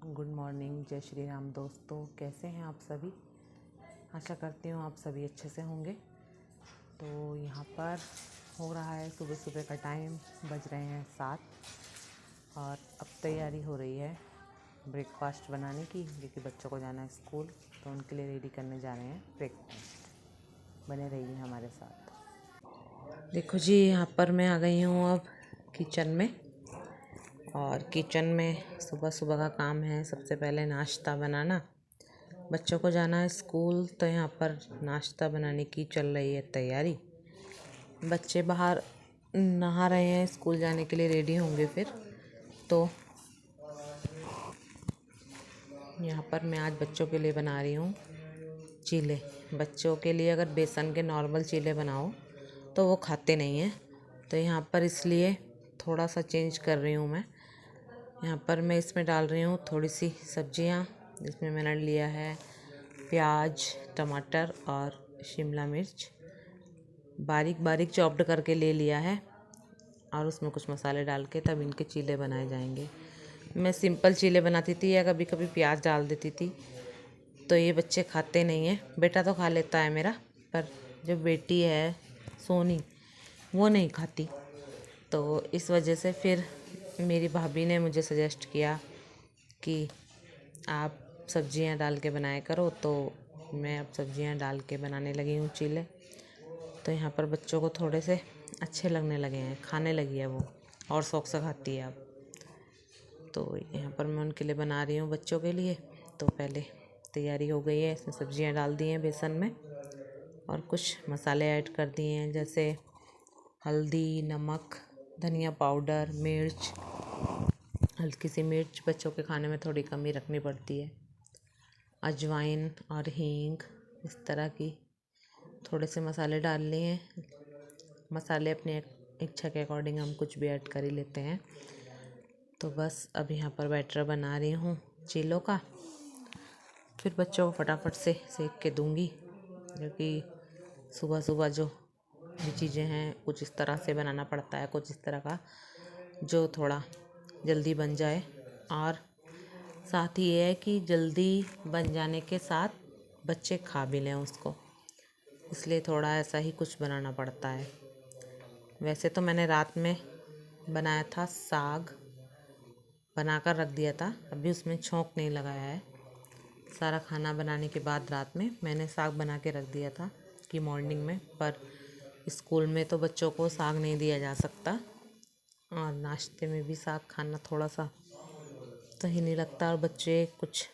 Good morning, जय श्री राम दोस्तों। कैसे हैं आप सभी? आशा करती हूँ आप सभी अच्छे से होंगे। तो यहाँ पर हो रहा है सुबह सुबह का टाइम, बज रहे हैं 7 और अब तैयारी हो रही है ब्रेकफास्ट बनाने की, क्योंकि बच्चों को जाना है स्कूल, तो उनके लिए रेडी करने जा रहे हैं ब्रेकफास्ट। बने रहिए हमारे साथ। देखो जी, यहाँ पर मैं आ गई हूँ अब किचन में, और किचन में सुबह सुबह का काम है सबसे पहले नाश्ता बनाना। बच्चों को जाना है स्कूल, तो यहाँ पर नाश्ता बनाने की चल रही है तैयारी। बच्चे बाहर नहा रहे हैं, स्कूल जाने के लिए रेडी होंगे फिर। तो यहाँ पर मैं आज बच्चों के लिए बना रही हूँ चीले। बच्चों के लिए अगर बेसन के नॉर्मल चीले बनाओ तो वो खाते नहीं हैं, तो यहाँ पर इसलिए थोड़ा सा चेंज कर रही हूँ मैं। यहाँ पर मैं इसमें डाल रही हूँ थोड़ी सी सब्जियाँ, जिसमें मैंने लिया है प्याज, टमाटर और शिमला मिर्च, बारीक बारीक चॉप्ड करके ले लिया है, और उसमें कुछ मसाले डाल के तब इनके चीले बनाए जाएंगे। मैं सिंपल चीले बनाती थी या कभी कभी प्याज डाल देती थी, तो ये बच्चे खाते नहीं हैं। बेटा तो खा लेता है मेरा, पर जो बेटी है सोनी, वो नहीं खाती। तो इस वजह से फिर मेरी भाभी ने मुझे सजेस्ट किया कि आप सब्जियां डाल के बनाया करो, तो मैं अब सब्जियां डाल के बनाने लगी हूँ चीले। तो यहाँ पर बच्चों को थोड़े से अच्छे लगने लगे हैं, खाने लगी है वो, और शौक से खाती है अब। तो यहाँ पर मैं उनके लिए बना रही हूँ बच्चों के लिए। तो पहले तैयारी हो गई है, इसमें सब्जियां डाल दी हैं बेसन में, और कुछ मसाले ऐड कर दिए हैं, जैसे हल्दी, नमक, धनिया पाउडर, मिर्च, हल्की सी मिर्च, बच्चों के खाने में थोड़ी कमी रखनी पड़ती है, अजवाइन और हींग, इस तरह की थोड़े से मसाले डाल लिए हैं। मसाले अपनी इच्छा के अकॉर्डिंग हम कुछ भी ऐड कर ही लेते हैं। तो बस अब यहाँ पर बैटर बना रही हूँ चीलों का, फिर बच्चों को फटाफट से सेक के दूँगी, क्योंकि सुबह सुबह जो ये चीज़ें हैं कुछ इस तरह से बनाना पड़ता है, कुछ इस तरह का जो थोड़ा जल्दी बन जाए, और साथ ही ये है कि जल्दी बन जाने के साथ बच्चे खा भी लें उसको, इसलिए थोड़ा ऐसा ही कुछ बनाना पड़ता है। वैसे तो मैंने रात में बनाया था साग, बनाकर रख दिया था, अभी उसमें छोंक नहीं लगाया है। सारा खाना बनाने के बाद रात में मैंने साग बना के रख दिया था कि मॉर्निंग में, पर स्कूल में तो बच्चों को साग नहीं दिया जा सकता, और नाश्ते में भी साग खाना थोड़ा सा सही नहीं लगता, और बच्चे कुछ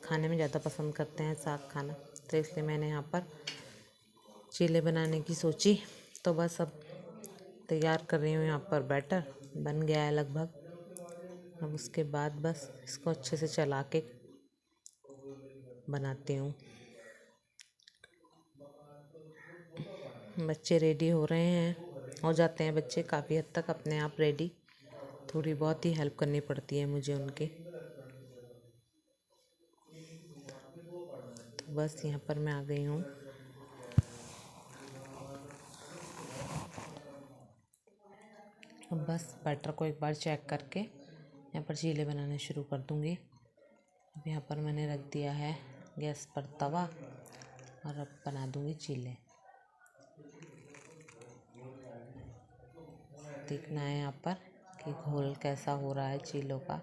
खाने में ज़्यादा पसंद करते हैं साग खाना। तो इसलिए मैंने यहाँ पर चीले बनाने की सोची। तो बस अब तैयार कर रही हूँ यहाँ पर बैटर, बन गया है लगभग। अब उसके बाद बस इसको अच्छे से चला के बनाती हूँ। बच्चे रेडी हो रहे हैं, हो जाते हैं बच्चे काफ़ी हद तक अपने आप रेडी, थोड़ी बहुत ही हेल्प करनी पड़ती है मुझे उनके। तो बस यहाँ पर मैं आ गई हूँ। अब बस बैटर को एक बार चेक करके यहाँ पर चीले बनाने शुरू कर दूँगी। अब यहाँ पर मैंने रख दिया है गैस पर तवा, और अब बना दूँगी चीले। देखना है यहाँ पर कि घोल कैसा हो रहा है चीलों का।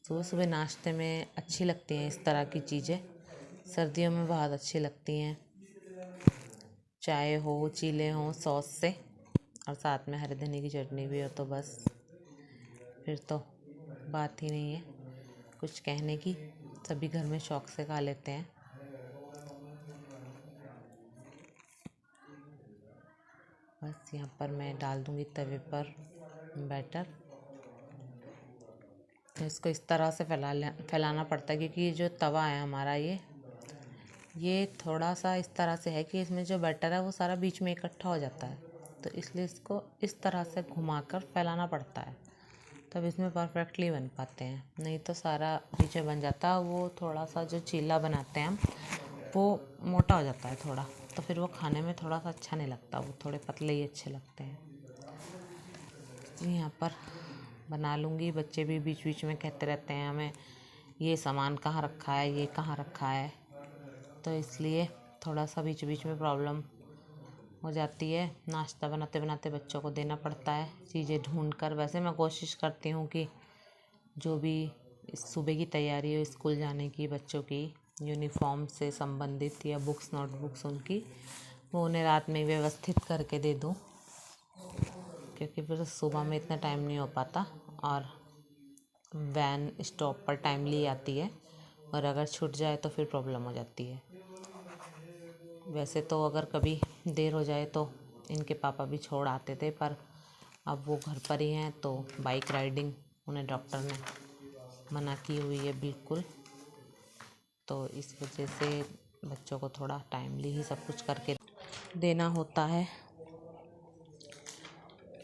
सुबह सुबह नाश्ते में अच्छी लगती हैं इस तरह की चीज़ें, सर्दियों में बहुत अच्छी लगती हैं। चाय हो, चीले हों सॉस से, और साथ में हरे धनिया की चटनी भी हो, तो बस फिर तो बात ही नहीं है कुछ कहने की। सभी घर में शौक से खा लेते हैं। बस यहाँ पर मैं डाल दूँगी तवे पर बैटर। तो इसको इस तरह से फैलाना पड़ता है, क्योंकि ये जो तवा है हमारा, ये थोड़ा सा इस तरह से है कि इसमें जो बैटर है वो सारा बीच में इकट्ठा हो जाता है, तो इसलिए इसको इस तरह से घुमाकर फैलाना पड़ता है, तब इसमें परफेक्टली बन पाते हैं। नहीं तो सारा पीछे बन जाता है, वो थोड़ा सा जो चीला बनाते हैं हम, वो मोटा हो जाता है थोड़ा, तो फिर वो खाने में थोड़ा सा अच्छा नहीं लगता, वो थोड़े पतले ही अच्छे लगते हैं। तो यहाँ पर बना लूँगी। बच्चे भी बीच बीच में कहते रहते हैं हमें ये सामान कहाँ रखा है, ये कहाँ रखा है, तो इसलिए थोड़ा सा बीच बीच में प्रॉब्लम हो जाती है। नाश्ता बनाते बनाते बच्चों को देना पड़ता है चीज़ें ढूंढ कर। वैसे मैं कोशिश करती हूँ कि जो भी इस सुबह की तैयारी हो स्कूल जाने की, बच्चों की यूनिफॉर्म से संबंधित या बुक्स नोटबुक्स उनकी, वो उन्हें रात में व्यवस्थित करके दे दूँ, क्योंकि फिर सुबह में इतना टाइम नहीं हो पाता और वैन स्टॉप पर टाइमली आती है और अगर छूट जाए तो फिर प्रॉब्लम हो जाती है। वैसे तो अगर कभी देर हो जाए तो इनके पापा भी छोड़ आते थे, पर अब वो घर पर ही हैं तो बाइक राइडिंग उन्हें डॉक्टर ने मना की हुई है बिल्कुल। तो इस वजह से बच्चों को थोड़ा टाइमली ही सब कुछ करके देना होता है।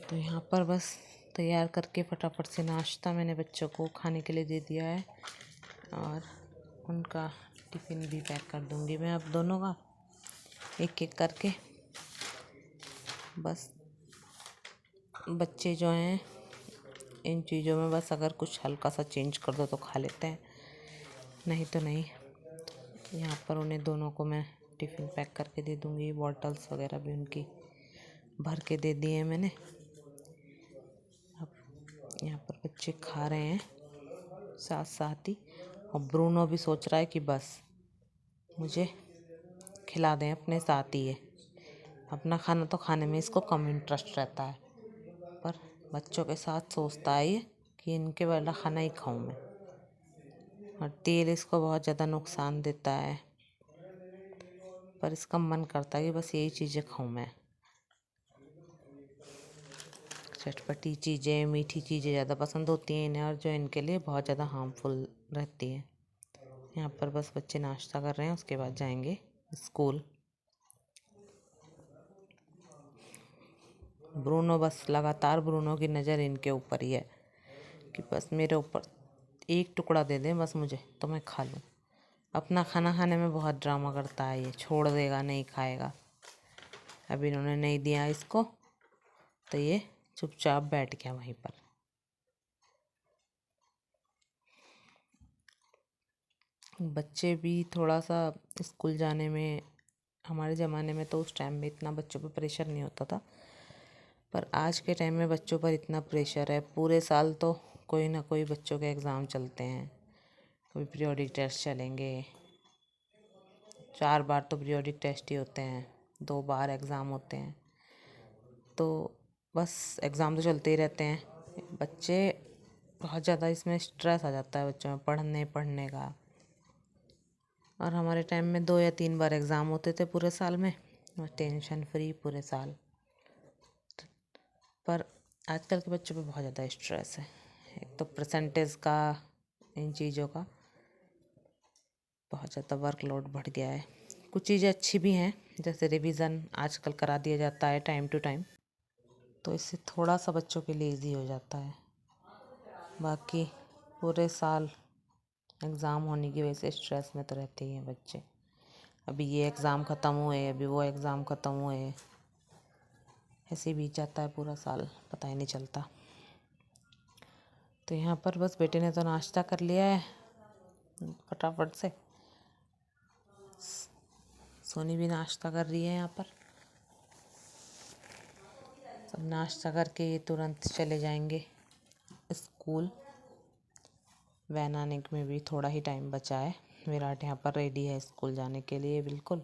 तो यहाँ पर बस तैयार करके फटाफट से नाश्ता मैंने बच्चों को खाने के लिए दे दिया है और उनका टिफ़िन भी पैक कर दूँगी मैं अब दोनों का एक एक करके। बस बच्चे जो हैं इन चीज़ों में बस अगर कुछ हल्का सा चेंज कर दो तो खा लेते हैं, नहीं तो नहीं। यहाँ पर उन्हें दोनों को मैं टिफ़िन पैक करके दे दूँगी। बॉटल्स वगैरह भी उनकी भर के दे दी हैं मैंने। अब यहाँ पर बच्चे खा रहे हैं साथ साथ ही, और ब्रूनो भी सोच रहा है कि बस मुझे खिला दें अपने साथ ही। है अपना खाना तो खाने में इसको कम इंटरेस्ट रहता है, पर बच्चों के साथ सोचता है ये कि इनके वाला खाना ही खाऊं मैं। और तेल इसको बहुत ज़्यादा नुकसान देता है, पर इसका मन करता है कि बस यही चीज़ें खाऊं मैं। चटपटी चीज़ें, मीठी चीज़ें ज़्यादा पसंद होती हैं इन्हें, और जो इनके लिए बहुत ज़्यादा हार्मफुल रहती हैं। यहाँ पर बस बच्चे नाश्ता कर रहे हैं, उसके बाद जाएंगे स्कूल। ब्रूनो बस लगातार ब्रूनो की नज़र इनके ऊपर ही है कि बस मेरे ऊपर एक टुकड़ा दे दें बस मुझे, तो मैं खा लूँ। अपना खाना खाने में बहुत ड्रामा करता है ये, छोड़ देगा, नहीं खाएगा। अब इन्होंने नहीं दिया इसको तो ये चुपचाप बैठ गया वहीं पर। बच्चे भी थोड़ा सा स्कूल जाने में, हमारे ज़माने में तो उस टाइम में इतना बच्चों पर प्रेशर नहीं होता था, पर आज के टाइम में बच्चों पर इतना प्रेशर है। पूरे साल तो कोई ना कोई बच्चों के एग्ज़ाम चलते हैं, कभी पीरियोडिक टेस्ट चलेंगे, 4 बार तो पीरियोडिक टेस्ट ही होते हैं, 2 बार एग्ज़ाम होते हैं, तो बस एग्ज़ाम तो चलते ही रहते हैं। बच्चे बहुत ज़्यादा इसमें स्ट्रेस आ जाता है बच्चों में पढ़ने का। और हमारे टाइम में 2 या 3 बार एग्ज़ाम होते थे पूरे साल में, और टेंशन फ्री पूरे साल। पर आजकल के बच्चों पे बहुत ज़्यादा स्ट्रेस है, एक तो परसेंटेज का, इन चीज़ों का बहुत ज़्यादा वर्कलोड बढ़ गया है। कुछ चीज़ें अच्छी भी हैं, जैसे रिवीज़न आजकल करा दिया जाता है टाइम टू टाइम, तो इससे थोड़ा सा बच्चों के लिए ईजी हो जाता है। बाकी पूरे साल एग्ज़ाम होने की वजह से स्ट्रेस में तो रहते ही हैं बच्चे। अभी ये एग्ज़ाम ख़त्म हुए, अभी वो एग्ज़ाम ख़त्म हुए, ऐसे ही बीत जाता है पूरा साल, पता ही नहीं चलता। तो यहाँ पर बस बेटे ने तो नाश्ता कर लिया है फटाफट से, सोनी भी नाश्ता कर रही है। यहाँ पर सब नाश्ता करके ये तुरंत चले जाएंगे स्कूल। वैन आने में भी थोड़ा ही टाइम बचा है। विराट यहाँ पर रेडी है स्कूल जाने के लिए बिल्कुल।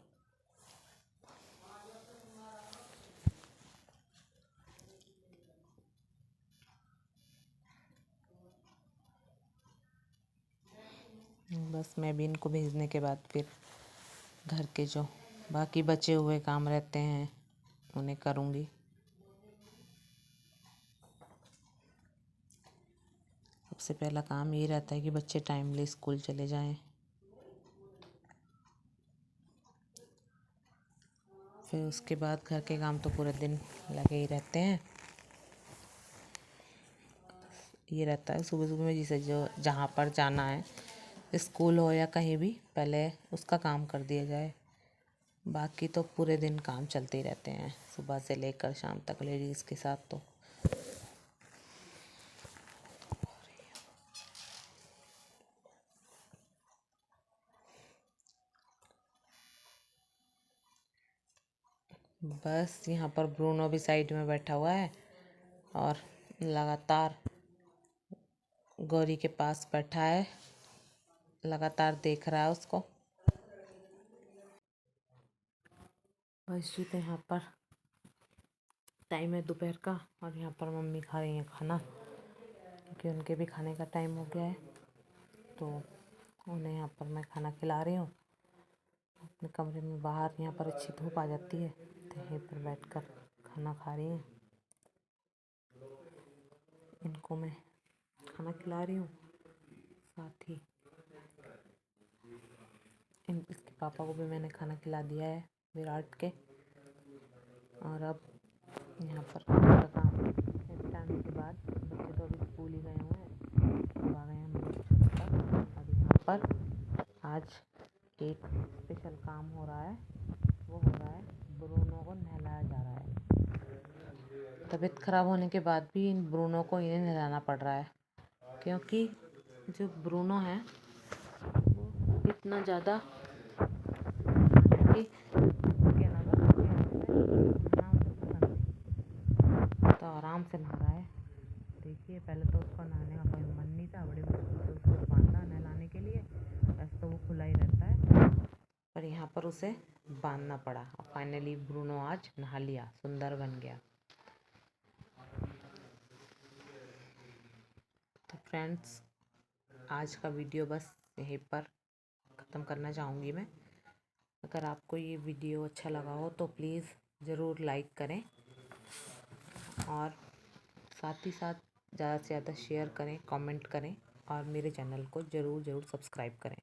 बस मैं भी इनको भेजने के बाद फिर घर के जो बाकी बचे हुए काम रहते हैं उन्हें करूँगी। सबसे पहला काम ये रहता है कि बच्चे टाइमली स्कूल चले जाएं, फिर उसके बाद घर के काम तो पूरे दिन लगे ही रहते हैं। ये रहता है सुबह सुबह में जिसे जो जहाँ पर जाना है, स्कूल हो या कहीं भी, पहले उसका काम कर दिया जाए। बाकी तो पूरे दिन काम चलते ही रहते हैं, सुबह से लेकर शाम तक लेडीज़ के साथ तो। बस यहाँ पर ब्रूनो भी साइड में बैठा हुआ है और लगातार गौरी के पास बैठा है, लगातार देख रहा है उसको। बस तो यहाँ पर टाइम है दोपहर का और यहाँ पर मम्मी खा रही हैं खाना, क्योंकि उनके भी खाने का टाइम हो गया है। तो उन्हें यहाँ पर मैं खाना खिला रही हूँ अपने कमरे में। बाहर यहाँ पर अच्छी धूप आ जाती है तो यहीं पर बैठकर खाना खा रही हैं। इनको मैं खाना खिला रही हूँ, साथ ही इसके पापा को भी मैंने खाना खिला दिया है, विराट के। और अब यहाँ पर का काम निपटाने के बाद बच्चे तो अभी स्कूल ही गए हुए हैं, अब आ गए हम लोग छत पर। और यहाँ पर आज एक स्पेशल काम हो रहा है, वो हो रहा है ब्रूनो को नहलाया जा रहा है। तबीयत ख़राब होने के बाद भी इन ब्रूनो को इन्हें नहलाना पड़ रहा है, क्योंकि जो ब्रूनो है वो इतना ज़्यादा कि उसके अलावा तो आराम से नहा रहा है। देखिए, पहले तो उसको नहाने का कोई मन नहीं था, बड़ी मुश्किल से उसको बांधा नहलाने के लिए। वैसे तो वो खुला ही रहता है, पर यहाँ पर उसे बांधना पड़ा और फाइनली ब्रूनो आज नहा लिया, सुंदर बन गया। तो फ्रेंड्स, आज का वीडियो बस यहीं पर ख़त्म करना चाहूँगी मैं। अगर आपको ये वीडियो अच्छा लगा हो तो प्लीज़ ज़रूर लाइक करें और साथ ही साथ ज़्यादा से ज़्यादा शेयर करें, कमेंट करें और मेरे चैनल को ज़रूर सब्सक्राइब करें।